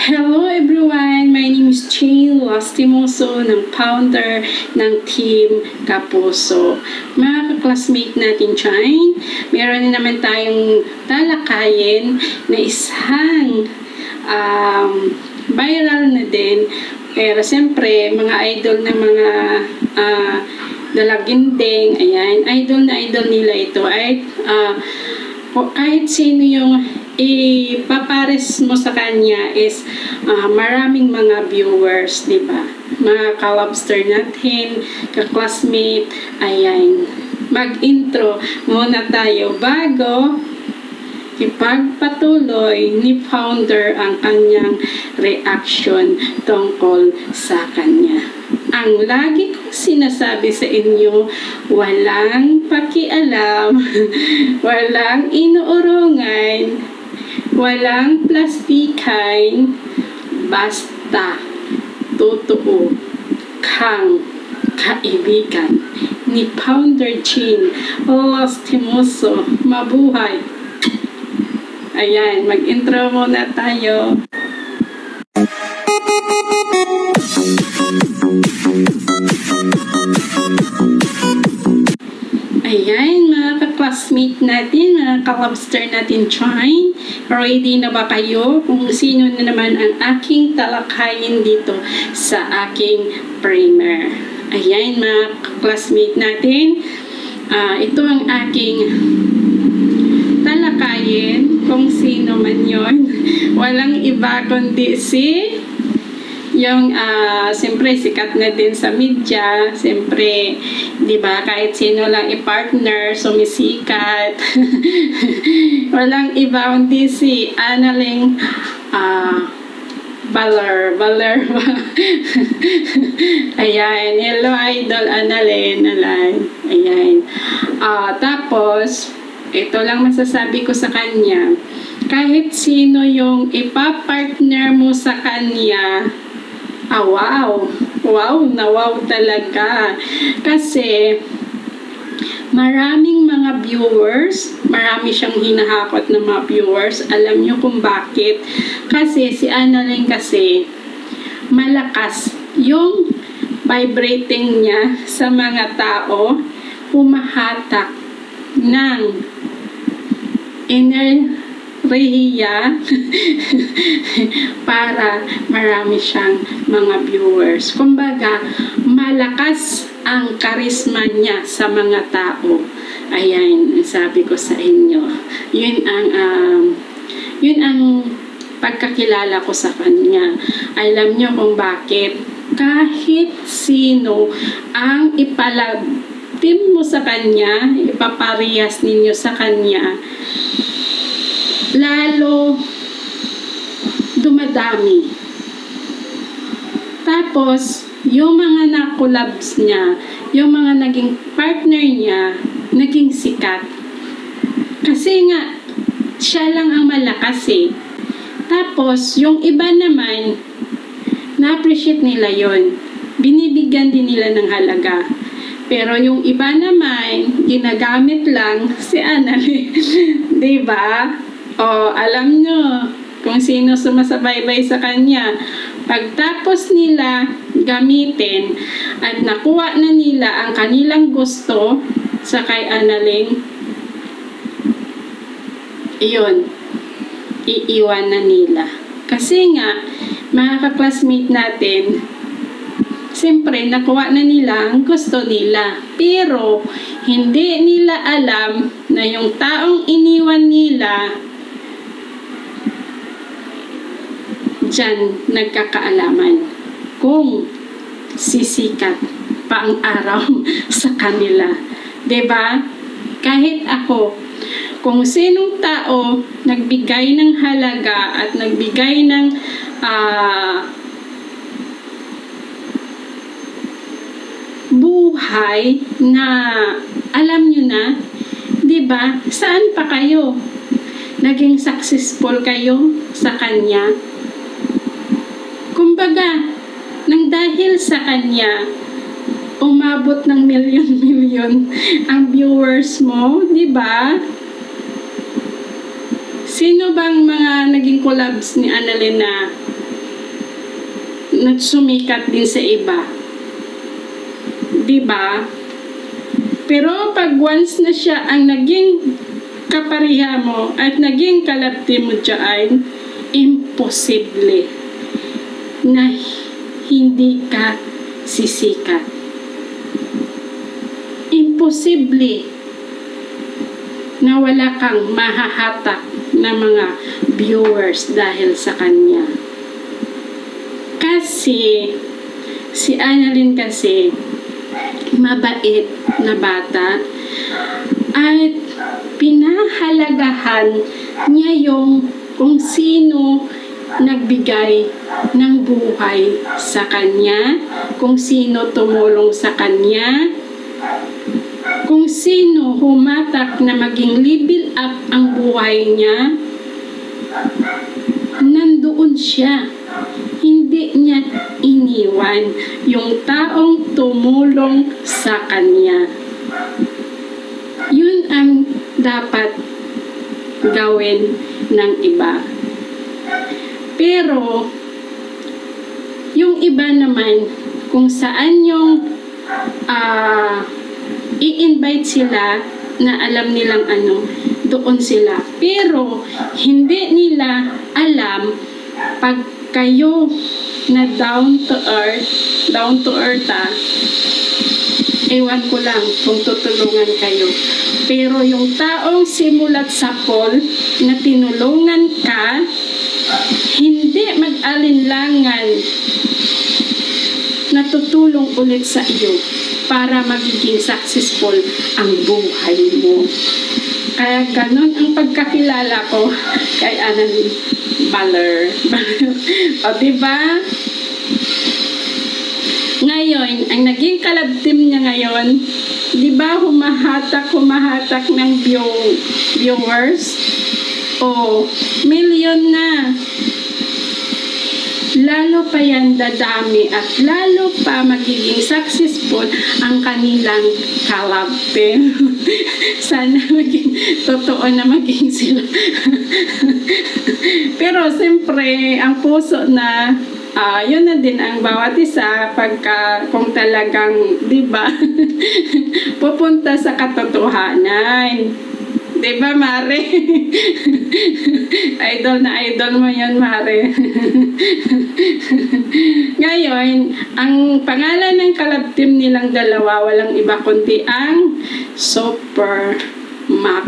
Hello everyone! My name is Jane Lastimoso ng founder ng Team Kapuso. Mga classmate natin dyan, meron na naman tayong talakayin na isang viral na din. Pero siyempre, mga idol ng mga dalaginding, ayan, idol na idol nila ito ay kahit sino yung ipapares mo sa kanya is maraming mga viewers, di ba? Mga ka-lobster natin, ka-classmate, ayan. Mag-intro muna tayo bago ipagpatuloy ni founder ang kanyang reaction tungkol sa kanya. Ang lagi kong sinasabi sa inyo, walang pakialam, walang inuurungan, walang plastikan, basta totoo kang kaibigan ni Founder Jane Lastimoso. Mabuhay! Ayan, mag-intro muna tayo. Ayan, mga ka-classmate natin, mga ka-lobster natin dyan. Ready na ba kayo kung sino na naman ang aking talakayin dito sa aking primer? Ayan, mga ka-classmate natin. Ito ang aking talakayin kung sino man yon. Walang iba kundi yung siyempre sikat na din sa media, siyempre, di ba, kahit sino lang i-partner, sumisikat. Walang iba kundi si Annalyn Baler. Ayan, hello idol Annalyn. Ayan. Tapos, ito lang masasabi ko sa kanya, kahit sino yung ipapartner mo sa kanya, wow talaga. Kasi maraming mga viewers, marami siyang hinahakot ng mga viewers. Alam niyo kung bakit? Kasi si Annalyn kasi malakas yung vibrating niya sa mga tao, pumahatak ng enerhiya para marami siyang mga viewers. Kumbaga, malakas ang karisma niya sa mga tao. Ayan, sabi ko sa inyo. Yun ang pagkakilala ko sa kanya. Alam niyo kung bakit? Kahit sino ang ipalabim mo sa kanya, ipaparehas ninyo sa kanya, lalo dumadami. Tapos, yung mga nakulabs niya, yung mga naging partner niya, naging sikat. Kasi nga, siya lang ang malakas eh. Tapos, yung iba naman, na-appreciate nila yon, binibigyan din nila ng halaga. Pero yung iba naman, ginagamit lang si Annalyn. Diba? Alam nyo kung sino sumasabaybay sa kanya. Pagtapos nila gamitin at nakuha na nila ang kanilang gusto sa kay Annalyn, iyon, iiwan na nila. Kasi nga, mga ka-classmate natin, siyempre, nakuha na nila ang gusto nila. Pero, hindi nila alam na yung taong iniwan nila, dyan nagkakaalaman kung sisikat pa ang araw sa kanila. Diba? Kahit ako, kung sinong tao nagbigay ng halaga at nagbigay ng buhay na alam nyo na, diba? Saan pa kayo? Naging successful kayo sa kanya? Kumbaga, nang dahil sa kanya, umabot ng milyon-milyon ang viewers mo, di ba? Sino bang mga naging collabs ni Annalyn na nagsumikat din sa iba. Diba? Pero pag once na siya ang naging kapariha mo at naging kalapti mo dyan, imposible na hindi ka sisikat. Imposible na wala kang mahahatak na mga viewers dahil sa kanya. Kasi si Annalyn kasi mabait na bata at pinahalagahan niya yung kung sino nagbigay ng buhay sa kanya, kung sino tumulong sa kanya, kung sino humatak na maging level up ang buhay niya, nandoon siya. Hindi niya iniwan yung taong tumulong sa kanya. Yun ang dapat gawin ng iba. Pero, yung iba naman, kung saan yung i-invite sila na alam nilang doon sila. Pero, hindi nila alam pag kayo na down to earth ewan ko lang kung tutulungan kayo. Pero yung taong simulat sa Paul na tinulungan ka, hindi mag-alinlangan na tutulong ulit sa iyo para magiging successful ang buhay mo. Kaya ganun ang pagkakilala ko kay Annalyn Baler. O diba? Ngayon, ang naging kalabtim niya ngayon, diba humahatak ng viewers? O, million na. Lalo pa yan dadami at lalo pa magiging successful ang kanilang kalabtim. Sana maging totoo na maging sila. Pero siyempre, ang puso na yun na din ang bawat isa pagka kung talagang, di ba, pupunta sa katotohanan. Diba, Mare? Idol na idol mo yun, Mare. Ngayon, ang pangalan ng kalabtim nilang dalawa, walang iba kundi ang Super Mac.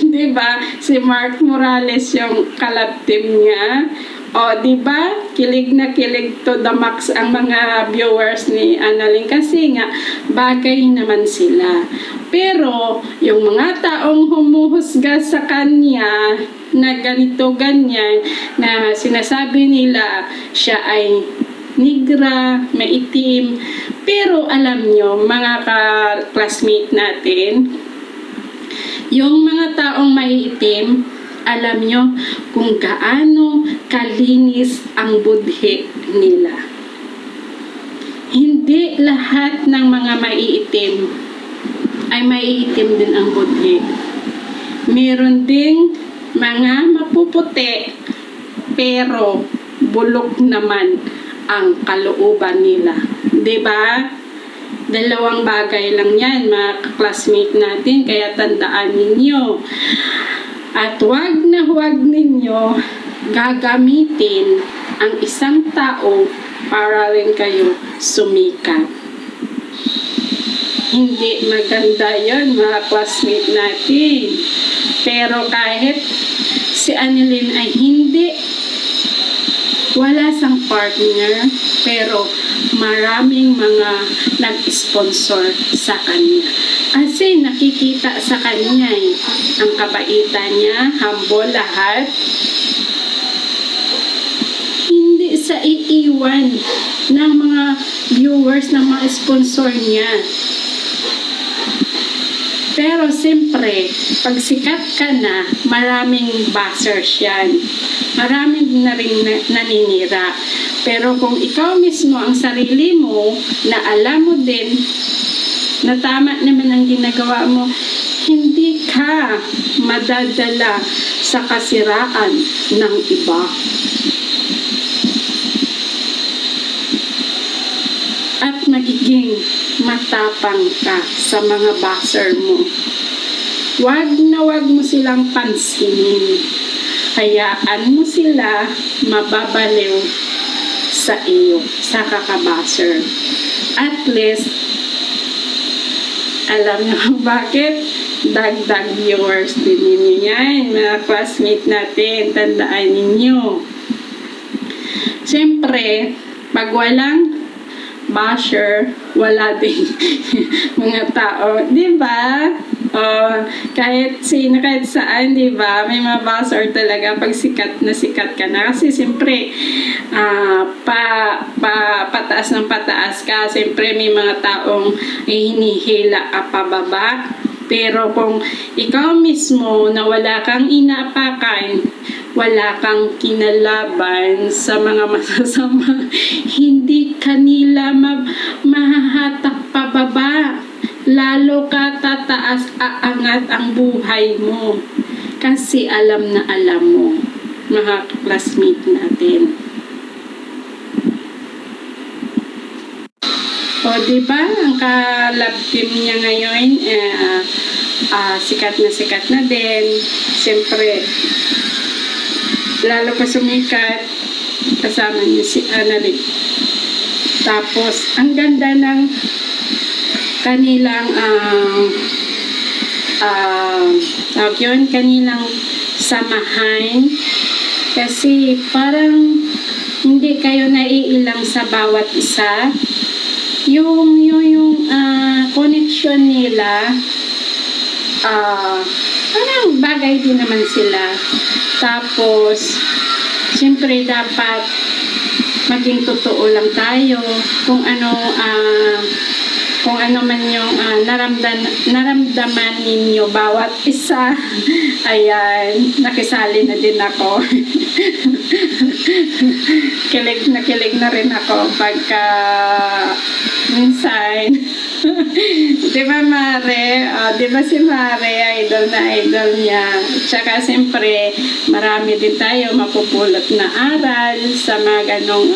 Diba? Si Mark Morales yung kalabtim niya. O, diba? Kilig na kilig to the max ang mga viewers ni Annalyn kasi nga, bagay naman sila. Pero, yung mga taong humuhusga sa kanya na ganito, ganyan, na sinasabi nila siya ay nigra, maitim. Pero, alam nyo, mga ka-classmate natin, yung mga taong maiitim, alam nyo kung gaano kalinis ang budhi nila. Hindi lahat ng mga maiitim ay maiitim din ang budhi. Meron ding mga mapuputi pero bulok naman ang kalooban nila. Diba? Dalawang bagay lang yan, mga classmate natin, kaya tandaan ninyo. At huwag ninyo gagamitin ang isang tao para rin kayo sumikat. Hindi maganda yon, mga classmate natin. Pero kahit si Annalyn ay wala sang partner, pero maraming mga nag-sponsor sa kanya. Kasi nakikita sa kanya ang kabaitan niya, humble lahat. Hindi sa iiwan ng mga viewers, ng mga sponsor niya. Pero siyempre, pag sikat ka na, maraming bashers yan. Maraming na rin naninira. Pero kung ikaw mismo ang sarili mo, na alam mo din na tama naman ang ginagawa mo, hindi ka madadala sa kasiraan ng iba. magiging matapang ka sa mga buzzer mo. Wag na wag mo silang pansinin. Hayaan mo sila mababaliw sa iyo, sa kakabuzzer. At least, alam niyo bakit? Dagdag viewers din ninyo yan, mga classmate natin. Tandaan ninyo. Siyempre, pag walang basher, wala din mga tao, di ba? Kahit sino, kahit saan, di ba? May mga basher talaga pag sikat ka na. Kasi siyempre, pataas ng pataas ka. Siyempre, may mga taong hinihila ka pababa. Pero kung ikaw mismo na wala kang inaapakan, wala kang kinalaban sa mga masasama, hindi kanila mahahatak pababa. Lalo ka tataas, aangat ang buhay mo. Kasi alam na alam mo, mga classmate natin. O, diba? Ang ka-love team niya ngayon, sikat na din. Siyempre, lalo pa sumikat, kasama niya si Annalyn. Tapos, ang ganda ng kanilang kanilang samahan. Kasi parang hindi kayo naiilang sa bawat isa. Yung connection nila, parang bagay din naman sila. Tapos, siyempre dapat maging totoo lang tayo kung ano man yung naramdaman ninyo bawat isa. Ayan, nakisali na din ako. Kilig na rin ako pagka minsan. Diba Mare? Diba si Mare, idol na idol niya. Tsaka siyempre, marami din tayo mapupulot na aral sa mga ganong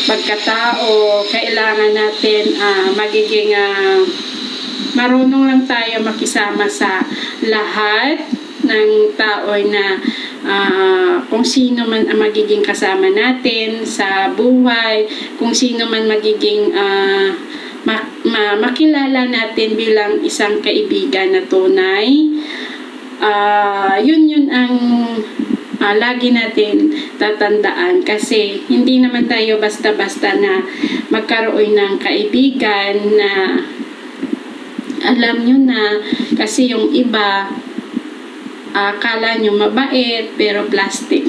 pagkatao. Kailangan natin magiging marunong lang tayo makisama sa lahat ng tao na kung sino man ang magiging kasama natin sa buhay, kung sino man magiging makilala natin bilang isang kaibigan na tunay. Yun ang lagi natin tatandaan, kasi hindi naman tayo basta-basta na magkaroon ng kaibigan na alam nyo na, kasi yung iba akala nyo mabait pero plastic.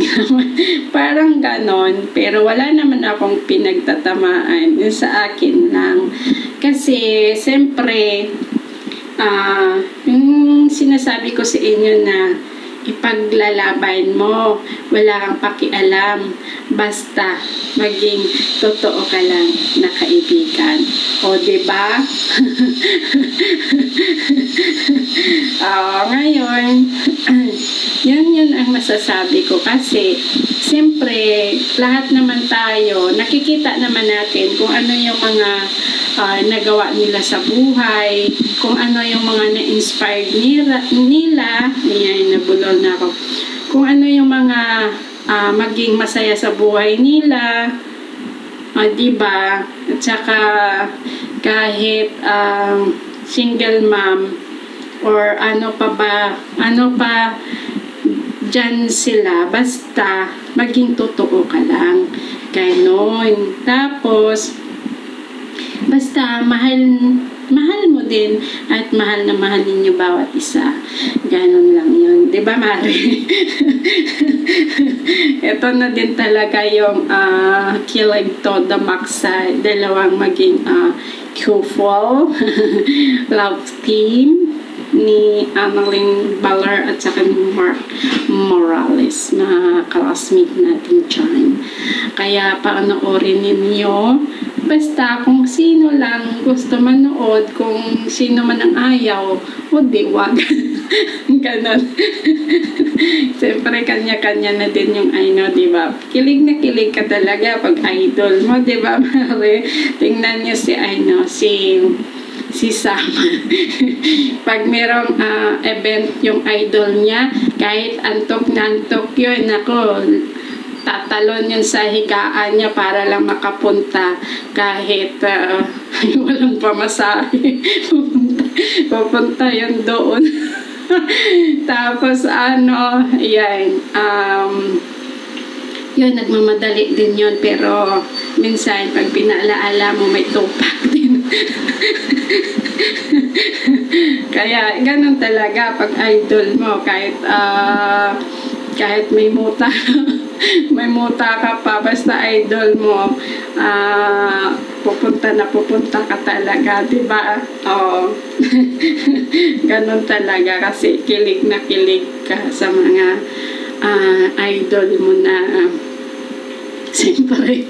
Parang ganon, pero wala naman akong pinagtatamaan, sa akin lang. Kasi siyempre yung sinasabi ko sa inyo na ipaglalaban mo, wala kang pakialam, basta maging totoo ka lang na kaibigan. O, diba? Ngayon, yun ang masasabi ko, kasi siyempre, lahat naman tayo, nakikita naman natin kung ano yung mga nagawa nila sa buhay, kung ano yung mga na-inspired nila, yan, nabulol na ako, kung ano yung mga maging masaya sa buhay nila, diba? At saka kahit single mom or ano pa dyan sila, basta maging totoo ka lang, ganon. Tapos basta mahal mo din at mahal na mahal ninyo bawat isa. Ganon lang yun. Diba, Mari? Ito na din talaga yung kilig to the max sa dalawang maging couple love team ni Annalyn Balar at saka ni Mark Morales, na classmate natin dyan. Kaya panoorin ninyo, basta kung sino lang gusto manood, kung sino man ang ayaw, o di wag. Ganon. Siyempre, kanya-kanya na din yung di ba? Kilig na kilig ka talaga pag idol mo, di ba, Mare? Tingnan niyo si Sam. Pag merong event yung idol niya, kahit antok na antok yun, ako, tatalon yun sa higaan niya para lang makapunta kahit walang pamasahe. Pupunta yun doon. Tapos yun, nagmamadali din yun, pero minsan pag pinaalaala mo may tupak din. Kaya ganun talaga pag idol mo, kahit may muta may muta ka pa, basta idol mo, pupunta ka talaga, diba? Oo. Ganun talaga, kasi kilig na kilig ka sa mga idol mo na siyempre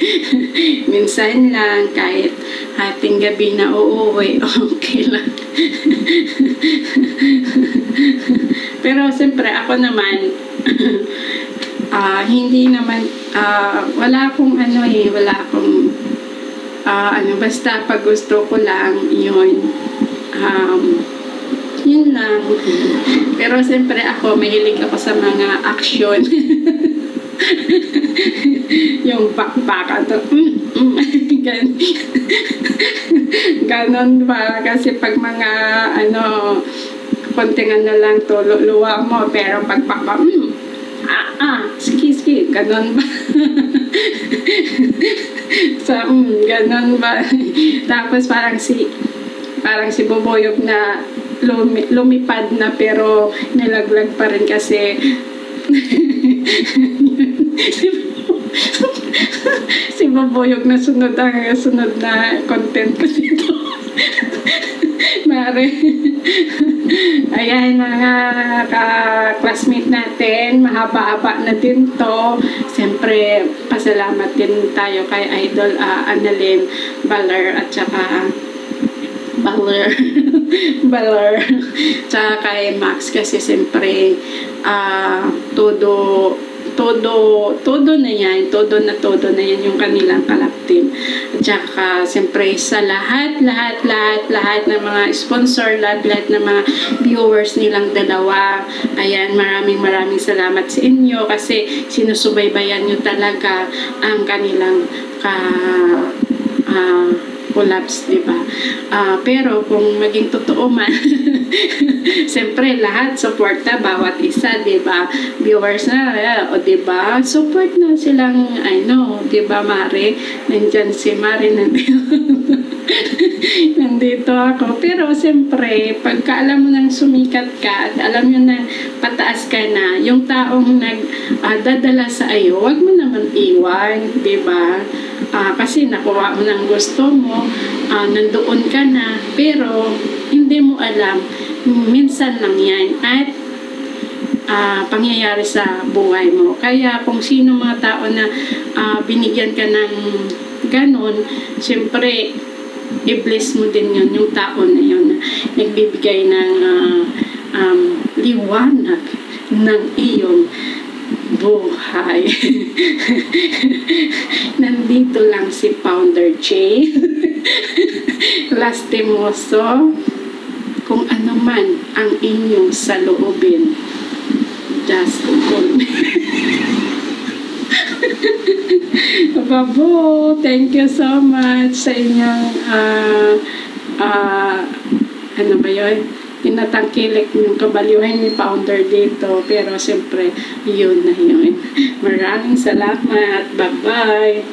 minsan lang, kahit hating gabi na uuwi, okay lang. Pero siyempre ako naman hindi naman wala akong basta pag gusto ko lang yun lang. Pero siyempre ako, mahilig ako sa mga action. Yung bakbaka to. Ganon ba? Kasi pag mga konting lang luwa mo, pero pag sige, ganon ba? Ganon ba? Tapos parang si Boboyog na lumipad na, pero nilaglag pa rin kasi si Boboyog na sunod na content ko dito. Mare. Ayan, mga ka-classmate natin, mahaba-haba na din to. Siyempre, pasalamat din tayo kay Idol Annalyn Baler at saka Baler tsaka kay Max, kasi siyempre todo na yan yung kanilang kalap team. At saka siyempre sa lahat ng mga sponsor, lahat ng mga viewers nilang dalawa, ayan, maraming salamat sa inyo, kasi sinusubaybayan nyo talaga ang kanilang collabs, diba? Pero kung maging totoo man, siyempre lahat suporta bawat isa, diba? Viewers na, diba? Support na silang, diba, Mare? Nandyan si Mare, nandito ako. Pero siyempre, pagka alam mo nang sumikat ka at alam mo nang pataas ka na, yung taong dadala sa iyo, wag mo naman iwan, diba? Kasi nakuha mo ng gusto mo, nandoon ka na, pero hindi mo alam, minsan lang yan at pangyayari sa buhay mo. Kaya kung sino mga tao na binigyan ka ng ganon, siyempre i-bless mo din yun, yung tao na yun na nagbibigay ng liwanag ng iyong buhay. Nandito lang si Founder J. Lastimoso, kung ano man ang inyong saloobin, just call me. Babo, thank you so much sa inyong ano ba yun? Tinatangkilik yung kabaliwan ni Founder dito, pero siyempre yun na yun. Maraming salamat. Bye-bye.